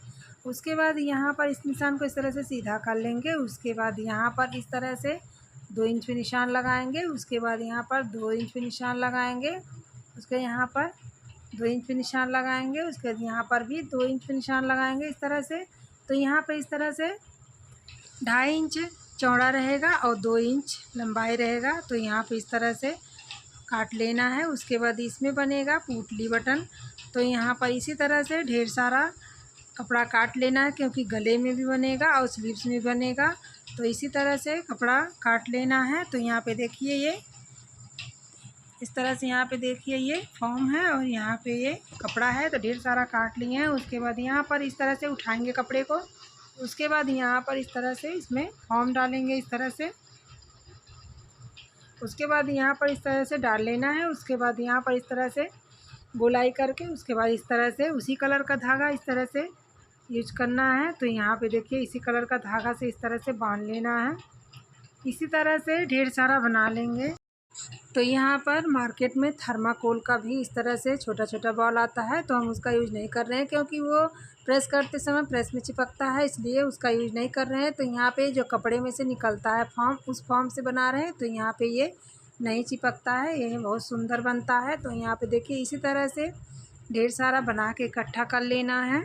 उसके बाद यहाँ पर इस निशान को इस तरह से सीधा कर लेंगे। उसके बाद यहाँ पर इस तरह से 2 इंच पे निशान लगाएंगे। उसके बाद यहाँ पर 2 इंच पे निशान लगाएंगे। उसके यहाँ पर 2 इंच पे निशान लगाएंगे। उसके बाद यहाँ पर भी 2 इंच पे निशान लगाएंगे इस तरह से। तो यहाँ पर इस तरह से 2.5 इंच चौड़ा रहेगा और 2 इंच लंबाई रहेगा। तो यहाँ पे इस तरह से काट लेना है। उसके बाद इसमें बनेगा पुतली बटन। तो यहाँ पर इसी तरह से ढेर सारा कपड़ा काट लेना है, क्योंकि गले में भी बनेगा और स्लीव्स में बनेगा। तो इसी तरह से कपड़ा काट लेना है। तो यहाँ पे देखिए ये इस तरह से यहाँ पे देखिए ये फॉर्म है और यहाँ पे ये कपड़ा है। तो ढेर सारा काट लिए हैं। उसके बाद यहाँ पर इस तरह से उठाएंगे कपड़े को। उसके बाद यहाँ पर इस तरह से इसमें फॉर्म डालेंगे इस तरह से। उसके बाद यहाँ पर इस तरह से डाल लेना है। उसके बाद यहाँ पर इस तरह से गोलाई करके उसके बाद इस तरह से उसी कलर का धागा इस तरह से यूज करना है। तो यहाँ पे देखिए इसी कलर का धागा से इस तरह से बांध लेना है। इसी तरह से ढेर सारा बना लेंगे। तो यहाँ पर मार्केट में थर्माकोल का भी इस तरह से छोटा छोटा बॉल आता है, तो हम उसका यूज़ नहीं कर रहे हैं क्योंकि वो प्रेस करते समय प्रेस में चिपकता है, इसलिए उसका यूज़ नहीं कर रहे हैं। तो यहाँ पे जो कपड़े में से निकलता है फॉर्म, उस फॉर्म से बना रहे हैं, तो यहाँ पे ये नहीं चिपकता है, ये बहुत सुंदर बनता है। तो यहाँ पे देखिए इसी तरह से ढेर सारा बना के इकट्ठा कर लेना है।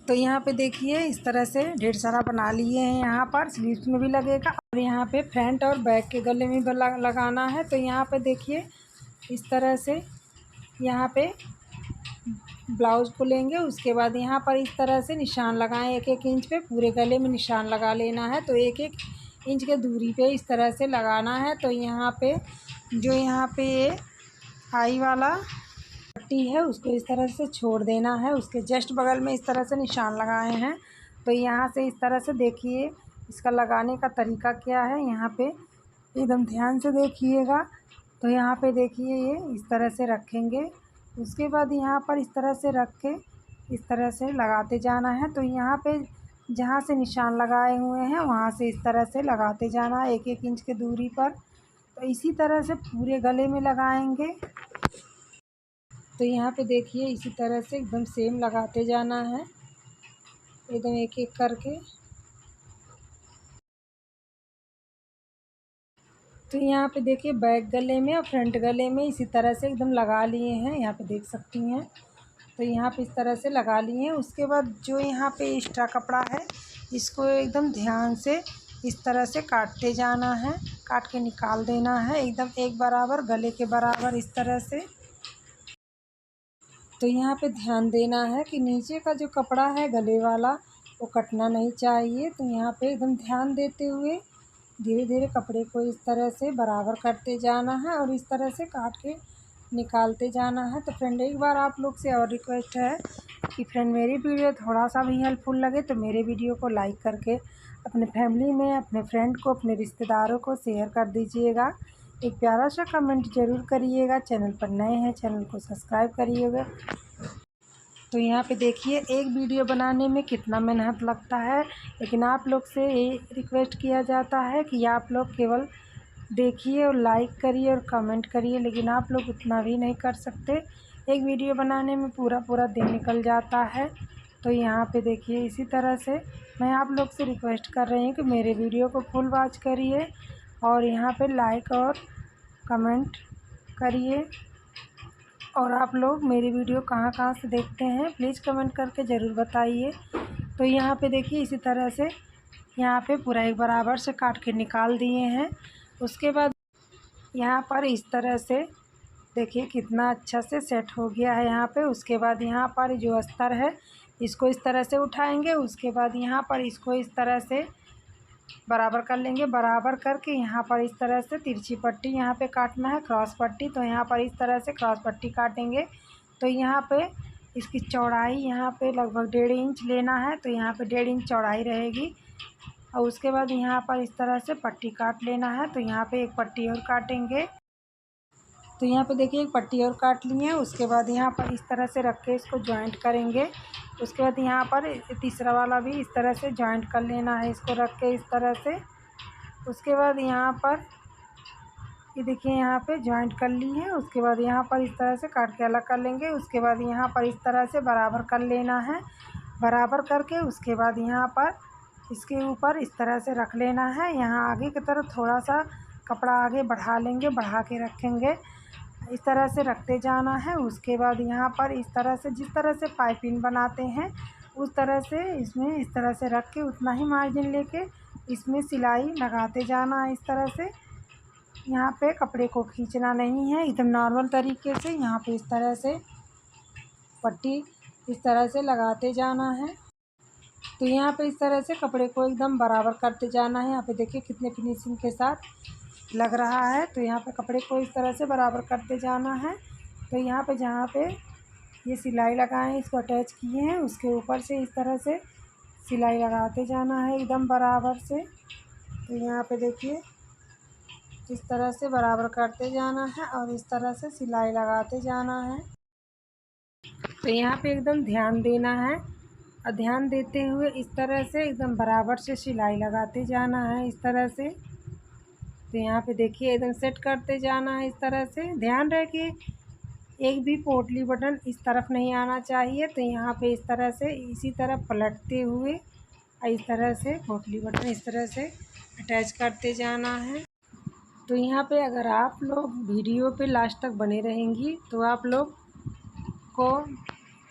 तो यहाँ पे देखिए इस तरह से ढेर सारा बना लिए हैं। यहाँ पर स्लीव्स में भी लगेगा और यहाँ पे फ्रंट और बैक के गले में भी लगाना है। तो यहाँ पे देखिए इस तरह से यहाँ पे ब्लाउज़ को लेंगे, उसके बाद यहाँ पर इस तरह से निशान लगाएं, एक एक इंच पे पूरे गले में निशान लगा लेना है। तो एक एक इंच के दूरी पे इस तरह से लगाना है। तो यहाँ पे जो यहाँ पे आई वाला पट्टी है उसको इस तरह से छोड़ देना है, उसके जस्ट बगल में इस तरह से निशान लगाए हैं। तो यहाँ से इस तरह से देखिए इसका लगाने का तरीका क्या है, यहाँ पे एकदम ध्यान से देखिएगा। तो यहाँ पे देखिए ये इस तरह से रखेंगे, उसके बाद यहाँ पर इस तरह से रख के इस तरह से लगाते जाना है। तो यहाँ पे जहाँ से निशान लगाए हुए हैं वहाँ से इस तरह से लगाते जाना है, एक एक इंच की दूरी पर। तो इसी तरह से पूरे गले में लगाएंगे। तो यहाँ पे देखिए इसी तरह से एकदम सेम लगाते जाना है, एकदम एक एक करके। तो यहाँ पे देखिए बैक गले में और फ्रंट गले में इसी तरह से एकदम लगा लिए हैं, यहाँ पे देख सकती हैं। तो यहाँ पे इस तरह से लगा लिए हैं। उसके बाद जो यहाँ पे एक्स्ट्रा कपड़ा है इसको एकदम ध्यान से इस तरह से काटते जाना है, काट के निकाल देना है एकदम एक बराबर, गले के बराबर इस तरह से। तो यहाँ पे ध्यान देना है कि नीचे का जो कपड़ा है गले वाला वो कटना नहीं चाहिए। तो यहाँ पे एकदम ध्यान देते हुए धीरे धीरे कपड़े को इस तरह से बराबर करते जाना है और इस तरह से काट के निकालते जाना है। तो फ्रेंड एक बार आप लोग से और रिक्वेस्ट है कि फ्रेंड मेरी वीडियो थोड़ा सा भी हेल्पफुल लगे तो मेरे वीडियो को लाइक करके अपने फैमिली में, अपने फ्रेंड को, अपने रिश्तेदारों को शेयर कर दीजिएगा। एक प्यारा सा कमेंट ज़रूर करिएगा। चैनल पर नए हैं चैनल को सब्सक्राइब करिएगा। तो यहाँ पे देखिए एक वीडियो बनाने में कितना मेहनत लगता है, लेकिन आप लोग से ये रिक्वेस्ट किया जाता है कि आप लोग केवल देखिए और लाइक करिए और कमेंट करिए, लेकिन आप लोग उतना भी नहीं कर सकते। एक वीडियो बनाने में पूरा दिन निकल जाता है। तो यहाँ पे देखिए इसी तरह से मैं आप लोग से रिक्वेस्ट कर रही हूँ कि मेरे वीडियो को फुल वॉच करिए और यहाँ पे लाइक और कमेंट करिए। और आप लोग मेरी वीडियो कहाँ से देखते हैं प्लीज़ कमेंट करके ज़रूर बताइए। तो यहाँ पे देखिए इसी तरह से यहाँ पे पूरा एक बराबर से काट के निकाल दिए हैं। उसके बाद यहाँ पर इस तरह से देखिए कितना अच्छा से सेट हो गया है यहाँ पे। उसके बाद यहाँ पर जो अस्तर है इसको इस तरह से उठाएंगे, उसके बाद यहाँ पर इसको इस तरह से बराबर कर लेंगे। बराबर करके यहाँ पर इस तरह से तिरछी पट्टी यहाँ पे काटना है, क्रॉस पट्टी। तो यहाँ पर इस तरह से क्रॉस पट्टी काटेंगे। तो यहाँ पे इसकी चौड़ाई यहाँ पे लगभग 1.5 इंच लेना है। तो यहाँ पे 1.5 इंच चौड़ाई रहेगी और उसके बाद यहाँ पर इस तरह से पट्टी काट लेना है। तो यहाँ पे एक पट्टी और काटेंगे। तो यहाँ पे देखिए एक पट्टी और काट ली है। उसके बाद यहाँ पर इस तरह से रख के इसको जॉइंट करेंगे। उसके बाद यहाँ पर तीसरा वाला भी इस तरह से जॉइंट कर लेना है, इसको रख के इस तरह से। उसके बाद यहाँ पर ये देखिए यहाँ पे जॉइंट कर ली है। उसके बाद यहाँ पर इस तरह से काट के अलग कर लेंगे। उसके बाद यहाँ पर इस तरह से बराबर कर लेना है। बराबर करके उसके बाद यहाँ पर इसके ऊपर इस तरह से रख लेना है। यहाँ आगे की तरफ थोड़ा सा कपड़ा आगे बढ़ा लेंगे, बढ़ा के रखेंगे, इस तरह से रखते जाना है। उसके बाद यहाँ पर इस तरह से जिस तरह से पाइपिंग बनाते हैं उस तरह से इसमें इस तरह से रख के उतना ही मार्जिन लेके इसमें सिलाई लगाते जाना है। इस तरह से यहाँ पे कपड़े को खींचना नहीं है, एकदम नॉर्मल तरीके से यहाँ पे इस तरह से पट्टी इस तरह से लगाते जाना है। तो यहाँ पे इस तरह से कपड़े को एकदम बराबर करते जाना है। यहाँ पे देखिए कितने फिनिशिंग के साथ लग रहा है। तो यहाँ पे कपड़े को इस तरह से बराबर करते जाना है। तो यहाँ पे जहाँ पे ये सिलाई लगाएं इसको अटैच किए हैं उसके ऊपर से इस तरह से सिलाई लगाते जाना है एकदम बराबर से। तो यहाँ पे देखिए इस तरह से बराबर करते जाना है और इस तरह से सिलाई लगाते जाना है। तो यहाँ पे एकदम ध्यान देना है और ध्यान देते हुए इस तरह से एकदम बराबर से सिलाई लगाते जाना है इस तरह से। तो यहाँ पे देखिए एकदम सेट करते जाना है इस तरह से। ध्यान रखिए एक भी पोटली बटन इस तरफ नहीं आना चाहिए। तो यहाँ पे इस तरह से इसी तरह पलटते हुए इस तरह से पोटली बटन इस तरह से अटैच करते जाना है। तो यहाँ पे अगर आप लोग वीडियो पे लास्ट तक बने रहेंगी तो आप लोग को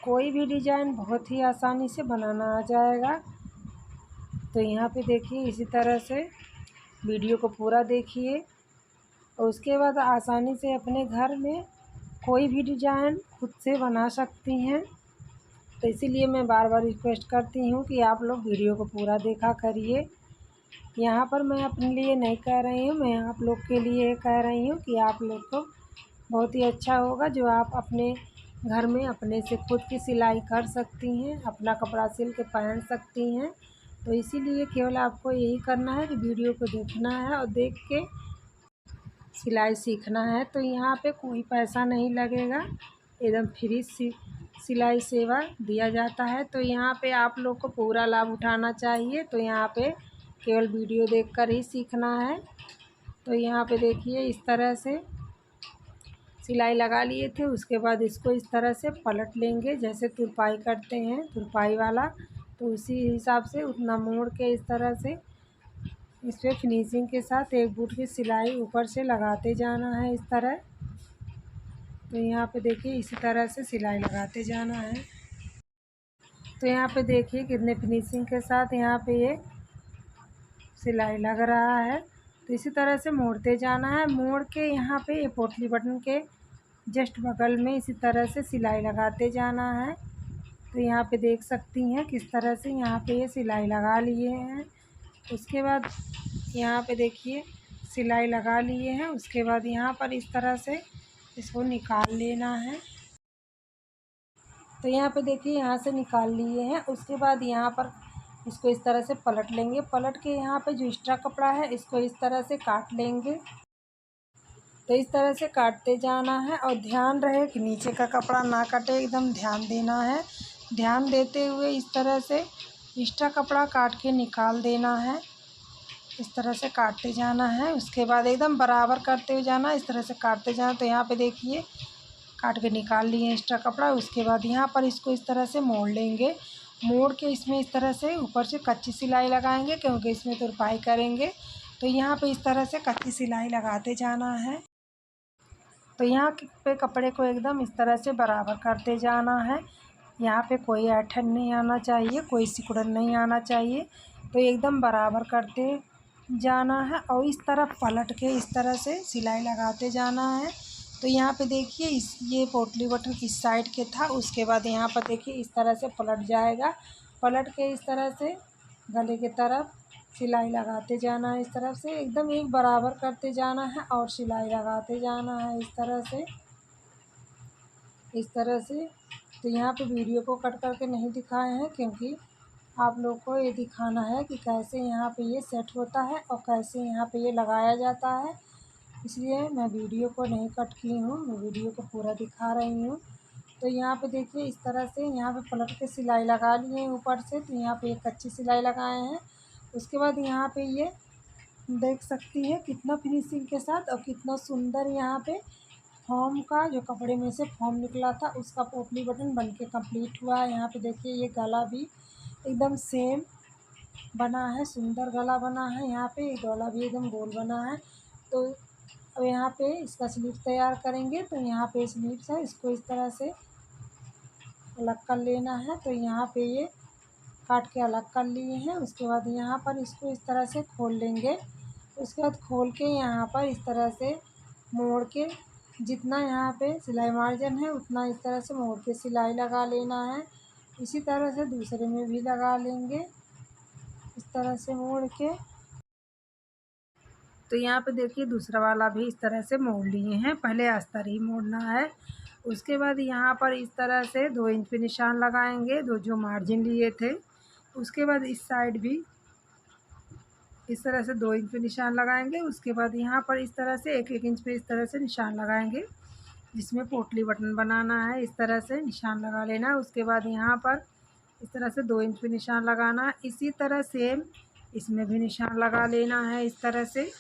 कोई भी डिज़ाइन बहुत ही आसानी से बनाना आ जाएगा। तो यहाँ पे देखिए इसी तरह से वीडियो को पूरा देखिए और उसके बाद आसानी से अपने घर में कोई भी डिज़ाइन खुद से बना सकती हैं। तो इसीलिए मैं बार बार रिक्वेस्ट करती हूँ कि आप लोग वीडियो को पूरा देखा करिए। यहाँ पर मैं अपने लिए नहीं कह रही हूँ, मैं आप लोग के लिए कह रही हूँ कि आप लोग को बहुत ही अच्छा होगा जो आप अपने घर में अपने से खुद की सिलाई कर सकती हैं, अपना कपड़ा सिल के पहन सकती हैं। तो इसीलिए केवल आपको यही करना है कि वीडियो को देखना है और देख के सिलाई सीखना है। तो यहाँ पे कोई पैसा नहीं लगेगा, एकदम फ्री सिलाई सेवा दिया जाता है। तो यहाँ पे आप लोग को पूरा लाभ उठाना चाहिए। तो यहाँ पे केवल वीडियो देखकर ही सीखना है। तो यहाँ पे देखिए इस तरह से सिलाई लगा लिए थे, उसके बाद इसको इस तरह से पलट लेंगे जैसे तुरपाई करते हैं तुरपाई वाला। तो उसी हिसाब से उतना मोड़ के इस तरह से इस पर फिनिशिंग के साथ एक बूट की सिलाई ऊपर से लगाते जाना है इस तरह। तो यहाँ पे देखिए इसी तरह से सिलाई लगाते जाना है। तो यहाँ पे देखिए कितने फिनिशिंग के साथ यहाँ पे ये सिलाई लग रहा है। तो इसी तरह से मोड़ते जाना है। मोड़ के यहाँ पे ये पोटली बटन के जस्ट बगल में इसी तरह से सिलाई लगाते जाना है। तो यहाँ पे देख सकती हैं किस तरह से यहाँ पे ये सिलाई लगा लिए हैं। उसके बाद यहाँ पे देखिए सिलाई लगा लिए हैं, उसके बाद यहाँ पर इस तरह से इसको निकाल लेना है। तो यहाँ पे देखिए यहाँ से निकाल लिए हैं। उसके बाद यहाँ पर इसको इस तरह से पलट लेंगे। पलट के यहाँ पे जो एक्स्ट्रा कपड़ा है इसको इस तरह से काट लेंगे। तो इस तरह से काटते जाना है और ध्यान रहे कि नीचे का कपड़ा ना कटे, एकदम ध्यान देना है। ध्यान देते हुए इस तरह से एक्स्ट्रा कपड़ा काट के निकाल देना है। इस तरह से काटते जाना है। उसके बाद एकदम बराबर करते हुए जाना, इस तरह से काटते जाना। तो यहाँ पे देखिए काट के निकाल लिए एक्स्ट्रा कपड़ा। उसके बाद यहाँ पर इसको इस तरह से मोड़ लेंगे। मोड़ के इसमें इस तरह से ऊपर से कच्ची सिलाई लगाएंगे क्योंकि इसमें तुरपाई करेंगे। तो यहाँ पे इस तरह से कच्ची सिलाई लगाते जाना है। तो यहाँ पे कपड़े को एकदम इस तरह से बराबर करते जाना है। यहाँ पे कोई ऐंठन नहीं आना चाहिए, कोई सिकुड़न नहीं आना चाहिए। तो एकदम बराबर करते जाना है और इस तरफ पलट के इस तरह से सिलाई लगाते जाना है। तो यहाँ पे देखिए ये पोटली बटन इस साइड के था, उसके बाद यहाँ पर देखिए इस तरह से पलट जाएगा। पलट के इस तरह से गले के तरफ सिलाई लगाते जाना है। इस तरफ से एकदम एक बराबर करते जाना है और सिलाई लगाते जाना है इस तरह से, इस तरह से। तो यहाँ पे वीडियो को कट करके नहीं दिखाए हैं क्योंकि आप लोग को ये दिखाना है कि कैसे यहाँ पे ये सेट होता है और कैसे यहाँ पे ये लगाया जाता है। इसलिए मैं वीडियो को नहीं कट की हूँ, मैं वीडियो को पूरा दिखा रही हूँ। तो यहाँ पे देखिए इस तरह से यहाँ पे पलट के सिलाई लगा लिए हैं ऊपर से। तो यहाँ पे एक कच्ची सिलाई लगाए हैं। उसके बाद यहाँ पे ये देख सकती है कितना फिनिशिंग के साथ और कितना सुंदर यहाँ पे फॉर्म का जो कपड़े में से फॉर्म निकला था उसका पोटली बटन बनके कंप्लीट हुआ है। यहाँ पे देखिए ये गला भी एकदम सेम बना है, सुंदर गला बना है। यहाँ पे गला भी एकदम गोल बना है। तो अब यहाँ पे इसका स्लीव तैयार करेंगे। तो यहाँ पे स्लीव्स है, इसको इस तरह से अलग कर लेना है। तो यहाँ पे ये काट के अलग कर लिए हैं। उसके बाद यहाँ पर इसको इस तरह से खोल लेंगे। उसके बाद खोल के यहाँ पर इस तरह से मोड़ के जितना यहाँ पे सिलाई मार्जिन है उतना इस तरह से मोड़ के सिलाई लगा लेना है। इसी तरह से दूसरे में भी लगा लेंगे इस तरह से मोड़ के। तो यहाँ पे देखिए दूसरा वाला भी इस तरह से मोड़ लिए हैं। पहले अस्तर ही मोड़ना है। उसके बाद यहाँ पर इस तरह से 2 इंच पे निशान लगाएंगे, दो जो मार्जिन लिए थे। उसके बाद इस साइड भी इस तरह से 2 इंच पे निशान लगाएंगे। उसके बाद यहाँ पर इस तरह से 1-1 इंच पे इस तरह से निशान लगाएंगे जिसमें पोटली बटन बनाना है। इस तरह से निशान लगा लेना है। उसके बाद यहाँ पर इस तरह से 2 इंच पे निशान लगाना है। इसी तरह सेम इसमें भी निशान लगा लेना है इस तरह से।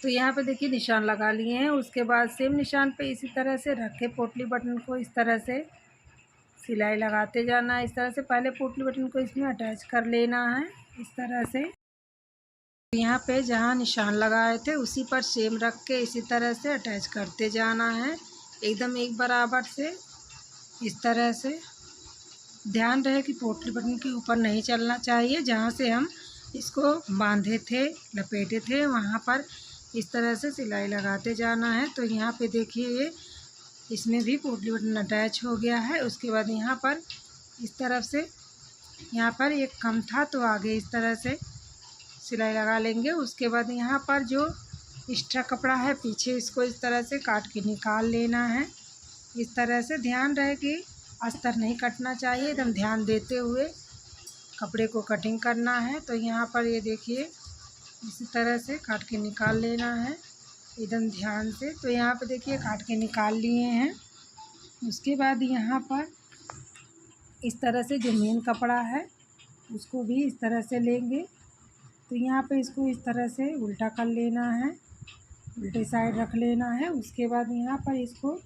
तो यहाँ पे देखिए निशान लगा लिए हैं। उसके बाद सेम निशान पे इसी तरह से रख के पोटली बटन को इस तरह से सिलाई लगाते जाना है। इस तरह से पहले पोटली बटन को इसमें अटैच कर लेना है इस तरह से। यहाँ पे जहाँ निशान लगाए थे उसी पर सेम रख के इसी तरह से अटैच करते जाना है एकदम एक बराबर से इस तरह से। ध्यान रहे कि पोटली बटन के ऊपर नहीं चलना चाहिए। जहाँ से हम इसको बांधे थे लपेटे थे वहाँ पर इस तरह से सिलाई लगाते जाना है। तो यहाँ पे देखिए ये इसमें भी पोटली बटन अटैच हो गया है। उसके बाद यहाँ पर इस तरफ से यहाँ पर एक कम था तो आगे इस तरह से सिलाई लगा लेंगे। उसके बाद यहाँ पर जो एक्स्ट्रा कपड़ा है पीछे इसको इस तरह से काट के निकाल लेना है इस तरह से। ध्यान रहे कि अस्तर नहीं कटना चाहिए, एकदम ध्यान देते हुए कपड़े को कटिंग करना है। तो यहाँ पर ये देखिए इसी तरह से काट के निकाल लेना है एकदम ध्यान से। तो यहाँ पर देखिए काट के निकाल लिए हैं। उसके बाद यहाँ पर इस तरह से जो मेन कपड़ा है उसको भी इस तरह से लेंगे। तो यहाँ पे इसको इस तरह से उल्टा कर लेना है, उल्टे साइड रख लेना है। उसके बाद यहाँ पर इसको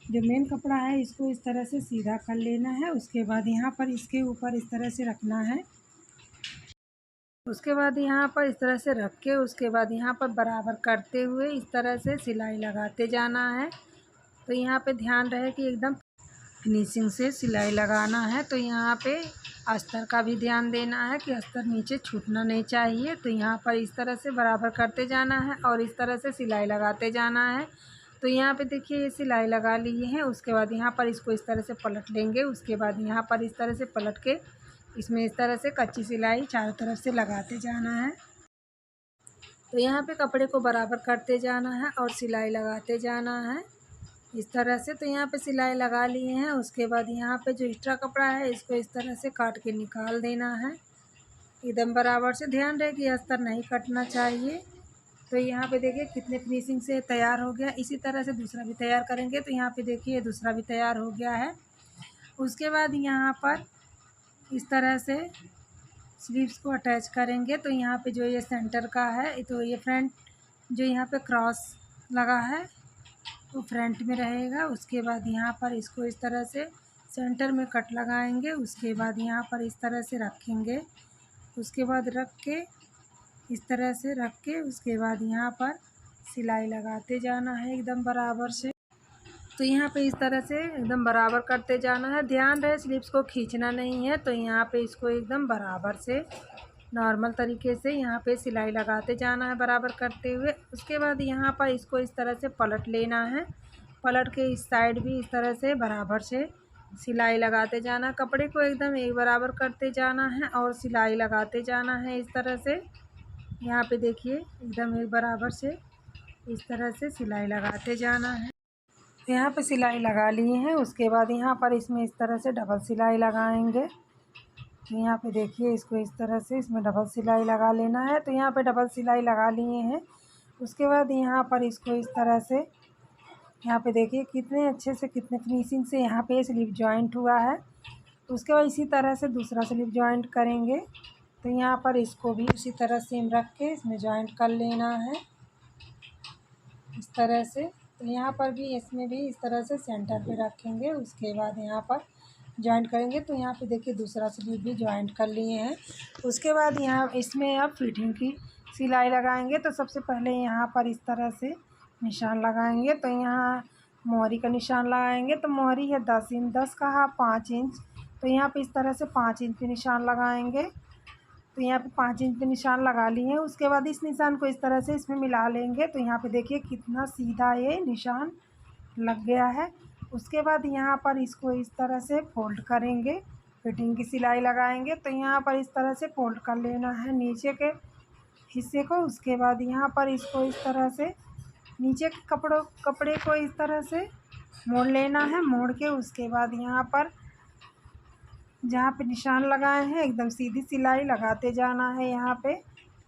जो मेन कपड़ा है इसको इस तरह से सीधा कर लेना है। उसके बाद यहाँ पर इसके ऊपर इस तरह से रखना है। उसके बाद यहाँ पर इस तरह से रख के उसके बाद यहाँ पर बराबर करते हुए इस तरह से सिलाई लगाते जाना है। तो यहाँ पे ध्यान रहे कि एकदम फिनिशिंग से सिलाई लगाना है। तो यहाँ पे अस्तर का भी ध्यान देना है कि अस्तर नीचे छूटना नहीं चाहिए। तो यहाँ पर इस तरह से बराबर करते जाना है और इस तरह से सिलाई लगाते जाना है। तो यहाँ पे देखिए ये सिलाई लगा लिए हैं। उसके बाद यहाँ पर इसको इस तरह से पलट लेंगे। उसके बाद यहाँ पर इस तरह से पलट के इसमें इस तरह से कच्ची सिलाई चारों तरफ से लगाते जाना है। तो यहाँ पे कपड़े को बराबर करते जाना है और सिलाई लगाते जाना है इस तरह से। तो यहाँ पे सिलाई लगा लिए हैं। उसके बाद यहाँ पे जो एक्स्ट्रा कपड़ा है इसको इस तरह से काट के निकाल देना है एकदम बराबर से। ध्यान रहे कि अस्तर नहीं कटना चाहिए। तो यहाँ पे देखिए कितने फिनिशिंग से तैयार हो गया। इसी तरह से दूसरा भी तैयार करेंगे। तो यहाँ पे देखिए दूसरा भी तैयार हो गया है। उसके बाद यहाँ पर इस तरह से स्लीव्स को अटैच करेंगे। तो यहाँ पे जो ये सेंटर का है तो ये फ्रंट जो यहाँ पे क्रॉस लगा है तो फ्रंट में रहेगा। उसके बाद यहाँ पर इसको इस तरह से सेंटर में कट लगाएंगे। उसके बाद यहाँ पर इस तरह से रखेंगे। उसके बाद रख के इस तरह से रख के उसके बाद यहाँ पर सिलाई लगाते जाना है एकदम बराबर से। तो यहाँ पे इस तरह से एकदम बराबर करते जाना है। ध्यान रहे स्लीव्स को खींचना नहीं है। तो यहाँ पे इसको एकदम बराबर से नॉर्मल तरीके से यहाँ पे सिलाई लगाते जाना है बराबर करते हुए। उसके बाद यहाँ पर इसको इस तरह से पलट लेना है। पलट के इस साइड भी इस तरह से बराबर से सिलाई लगाते जाना। कपड़े को एकदम एक बराबर करते जाना है और सिलाई लगाते जाना है इस तरह से। यहाँ पे देखिए एकदम एक बराबर से इस तरह से सिलाई लगाते जाना है। तो यहाँ पे सिलाई लगा लिए हैं। उसके बाद यहाँ पर इसमें इस तरह से डबल सिलाई लगाएंगे। यहाँ पे देखिए इसको इस तरह से इसमें डबल सिलाई लगा लेना है। तो यहाँ पे डबल सिलाई लगा लिए हैं। उसके बाद यहाँ पर इसको इस तरह से यहाँ पे देखिए कितने अच्छे से कितने फिनिशिंग से यहाँ पे स्लीव जॉइंट हुआ है। उसके बाद इसी तरह से दूसरा स्लीव जॉइंट करेंगे। तो यहाँ पर इसको भी उसी तरह सेम रख के इसमें जॉइंट कर लेना है इस तरह से। तो यहाँ पर भी इसमें भी इस तरह से सेंटर पे रखेंगे। उसके बाद यहाँ पर जॉइंट करेंगे। तो यहाँ पे देखिए दूसरा स्लीव भी जॉइंट कर लिए हैं। उसके बाद यहाँ इसमें अब फिटिंग की सिलाई लगाएंगे। तो सबसे पहले यहाँ पर इस तरह से निशान लगाएंगे। तो यहाँ मोहरी का निशान लगाएंगे। तो मोहरी है 10 का 5 इंच। तो यहाँ पे इस तरह से 5 इंच पे निशान लगाएंगे। तो यहाँ पे 5 इंच पे निशान लगा लिए हैं। उसके बाद इस निशान को इस तरह से इसमें मिला लेंगे। तो यहाँ पे देखिए कितना सीधा ये निशान लग गया है। उसके बाद यहाँ पर इसको इस तरह से फोल्ड करेंगे, फिटिंग की सिलाई लगाएंगे। तो यहाँ पर इस तरह से फोल्ड कर लेना है नीचे के हिस्से को। उसके बाद यहाँ पर इसको इस तरह से नीचे के कपड़े को इस तरह से मोड़ लेना है। मोड़ के उसके बाद यहाँ पर जहाँ पे निशान लगाए हैं एकदम सीधी सिलाई लगाते जाना है यहाँ पे।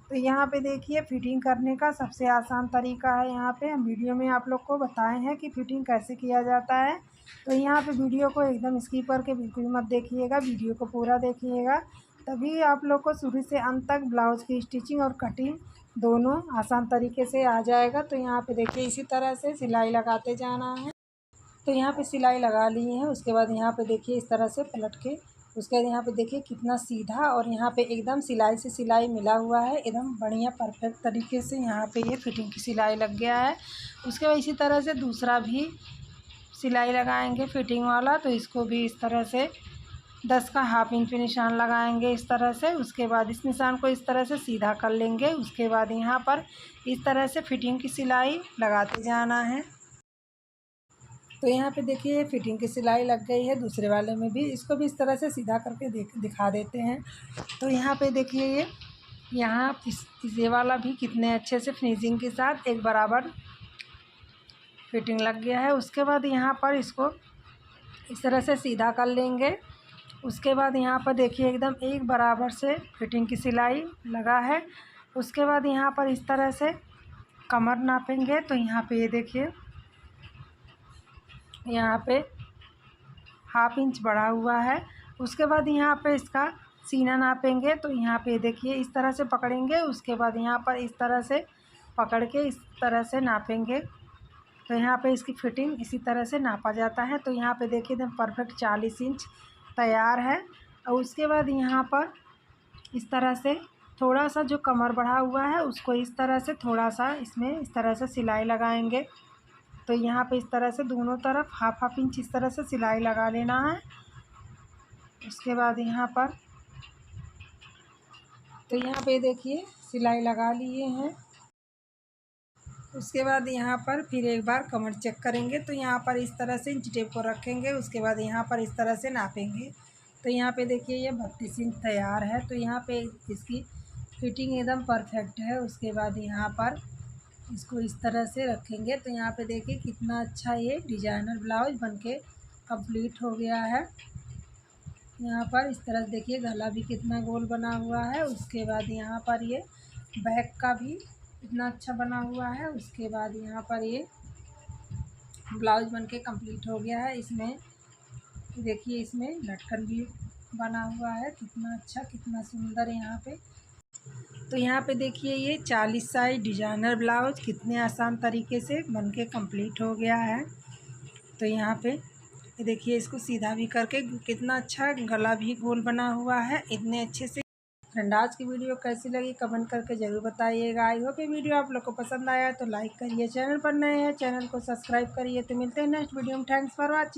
तो यहाँ पे देखिए फिटिंग करने का सबसे आसान तरीका है। यहाँ पे हम वीडियो में आप लोग को बताए हैं कि फ़िटिंग कैसे किया जाता है। तो यहाँ पे वीडियो को एकदम स्किप करके बिल्कुल मत देखिएगा, वीडियो को पूरा देखिएगा, तभी आप लोग को शुरू से अंत तक ब्लाउज़ की स्टिचिंग और कटिंग दोनों आसान तरीके से आ जाएगा। तो यहाँ पे देखिए इसी तरह से सिलाई लगाते जाना है। तो यहाँ पे सिलाई लगा ली है। उसके बाद यहाँ पे देखिए इस तरह से पलट के, उसके बाद यहाँ पे देखिए कितना सीधा और यहाँ पे एकदम सिलाई से सिलाई मिला हुआ है, एकदम बढ़िया परफेक्ट तरीके से यहाँ पे ये फिटिंग की सिलाई लग गया है। उसके बाद इसी तरह से दूसरा भी सिलाई लगाएंगे फिटिंग वाला। तो इसको भी इस तरह से 10 का हाफ इंच पे निशान लगाएंगे इस तरह से। उसके बाद इस निशान को इस तरह से सीधा कर लेंगे। उसके बाद यहाँ पर इस तरह से फिटिंग की सिलाई लगाते जाना है। तो यहाँ पे देखिए फिटिंग की सिलाई लग गई है दूसरे वाले में भी। इसको भी इस तरह से सीधा करके दिखा देते हैं। तो यहाँ पे देखिए ये यहाँ ये वाला भी कितने अच्छे से फिनिशिंग के साथ एक बराबर फिटिंग लग गया है। उसके बाद यहाँ पर इसको इस तरह से सीधा कर लेंगे। उसके बाद यहाँ पर देखिए एकदम एक बराबर से फिटिंग की सिलाई लगा है। उसके बाद यहाँ पर इस तरह से कमर नापेंगे। तो यहाँ पे ये देखिए यहाँ पे हाफ इंच बढ़ा हुआ है। उसके बाद यहाँ पे इसका सीना नापेंगे। तो यहाँ पे देखिए इस तरह से पकड़ेंगे। उसके बाद यहाँ पर इस तरह से पकड़ के इस तरह से नापेंगे। तो यहाँ पे इसकी फिटिंग इसी तरह से नापा जाता है। तो यहाँ पे देखिए एकदम परफेक्ट 40 इंच तैयार है। और उसके बाद यहाँ पर इस तरह से थोड़ा सा जो कमर बढ़ा हुआ है उसको इस तरह से थोड़ा सा इसमें इस तरह से सिलाई लगाएंगे। तो यहाँ पे इस तरह से दोनों तरफ हाफ इंच इस तरह से सिलाई लगा लेना है। उसके बाद यहाँ पर तो यहाँ पे देखिए सिलाई लगा लिए हैं। उसके बाद यहाँ पर फिर एक बार कमर चेक करेंगे। तो यहाँ पर इस तरह से इंच टेप को रखेंगे। उसके बाद यहाँ पर इस तरह से नापेंगे। तो यहाँ पे देखिए ये 32 इंच तैयार है। तो यहाँ पे इसकी फिटिंग एकदम परफेक्ट है। उसके बाद यहाँ पर इसको इस तरह से रखेंगे। तो यहाँ पे देखिए कितना अच्छा ये डिजाइनर ब्लाउज बनके कंप्लीट हो गया है। यहाँ पर इस तरह से देखिए गला भी कितना गोल बना हुआ है। उसके बाद यहाँ पर ये बैक का भी इतना अच्छा बना हुआ है। उसके बाद यहाँ पर ये ब्लाउज बनके कंप्लीट हो गया है। इसमें देखिए इसमें लटकन भी बना हुआ है, कितना अच्छा कितना सुंदर यहाँ पे। तो यहाँ पे देखिए ये 40 साइज डिजाइनर ब्लाउज कितने आसान तरीके से बनके कंप्लीट हो गया है। तो यहाँ पे देखिए इसको सीधा भी करके कितना अच्छा गला भी गोल बना हुआ है इतने अच्छे से। फ्रेंड आज की वीडियो कैसी लगी कमेंट करके ज़रूर बताइएगा। आई होप ये वीडियो आप लोग को पसंद आया तो लाइक करिए, चैनल पर नए हैं चैनल को सब्सक्राइब करिए। तो मिलते हैं नेक्स्ट वीडियो में। Thanks for watching.